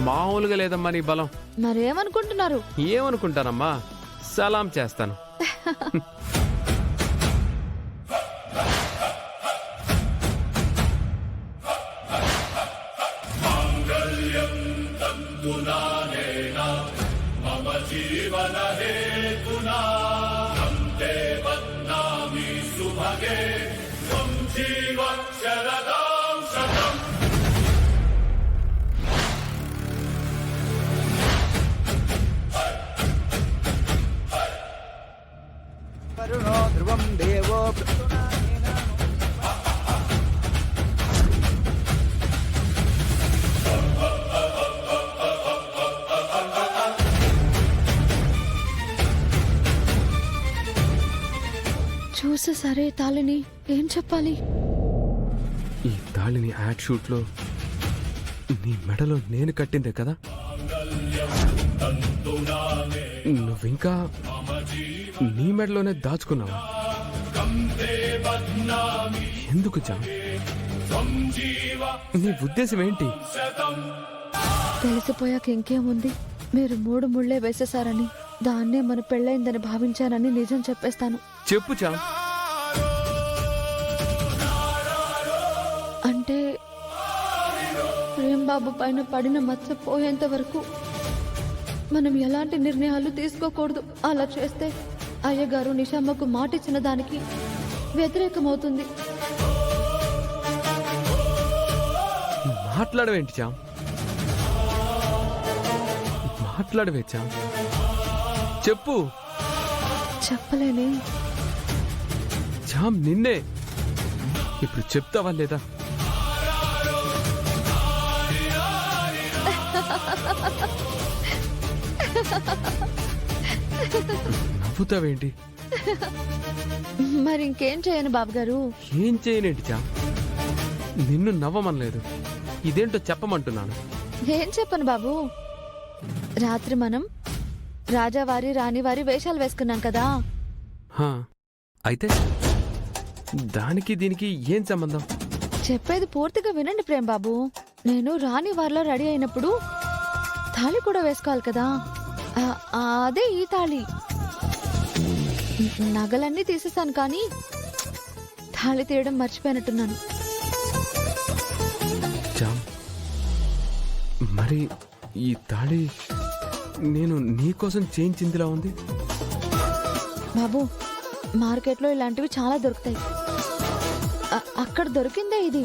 మామూలుగా లేదమ్మా నీ బలం. మరేమనుకుంటున్నారు? ఏమనుకుంటానమ్మా, సలాం చేస్తాను. ధ్రువం దేవో చూసే సరే తాళిని ఏం చెప్పాలి? ఈ తాళిని యాడ్ షూట్ లో నీ మెడలో నేను కట్టిందే కదా, నువ్వింకా నీ మెడలోనే దాచుకున్నావా? ఎందుకు జామ్? నీ ఉద్దేశం ఏంటి? తెలిసిపోయాక ఇంకేముంది, మీరు 3 ముళ్ళే వేసేశారని, దాన్నే మన పెళ్ళైందని భావించానని నిజం చెప్పేస్తాను. చెప్పు జామ్. అంటే ప్రేమ్ బాబు పైన పడిన మచ్చ పోయేంత వరకు మనం ఎలాంటి నిర్ణయాలు తీసుకోకూడదు. అలా చేస్తే అయ్యగారు నిషామ్మకు మాటిచ్చిన దానికి వ్యతిరేకమవుతుంది. మాట్లాడవేంటి జామ్? మాట్లాడవే జామ్, చెప్పు. చెప్పలేనే జామ్, నిన్నే. ఇప్పుడు చెప్తావా లేదా? నవ్వుతావేంటి? మరి ఇంకేం చేయను బాబు గారు? ఏం చేయనేంటి జామ్? నిన్ను నవ్వమనలేదు, ఇదేంటో చెప్పమంటున్నాను. ఏం చెప్పను బాబు, రాత్రి మనం రాజావారి రాణివారి వేషాలు వేసుకున్నాం కదా. హా, అయితే దానికి దీనికి ఏం సంబంధం? చెప్పేది పూర్తిగా వినండి ప్రేమ్ బాబు. నేను రాణి వారిలో రెడీ అయినప్పుడు తాళి కూడా వేసుకోవాలి కదా, అదే ఈ తాళి. నగలన్నీ తీసేసాను కానీ తాళి తీయడం మర్చిపోయినట్టున్నాను. జామ్, మరి ఈ తాళి నేను నీకోసం చేయించిందిలా ఉంది. బాబు, మార్కెట్లో ఇలాంటివి చాలా దొరుకుతాయి. అక్కడ దొరికిందే ఇది.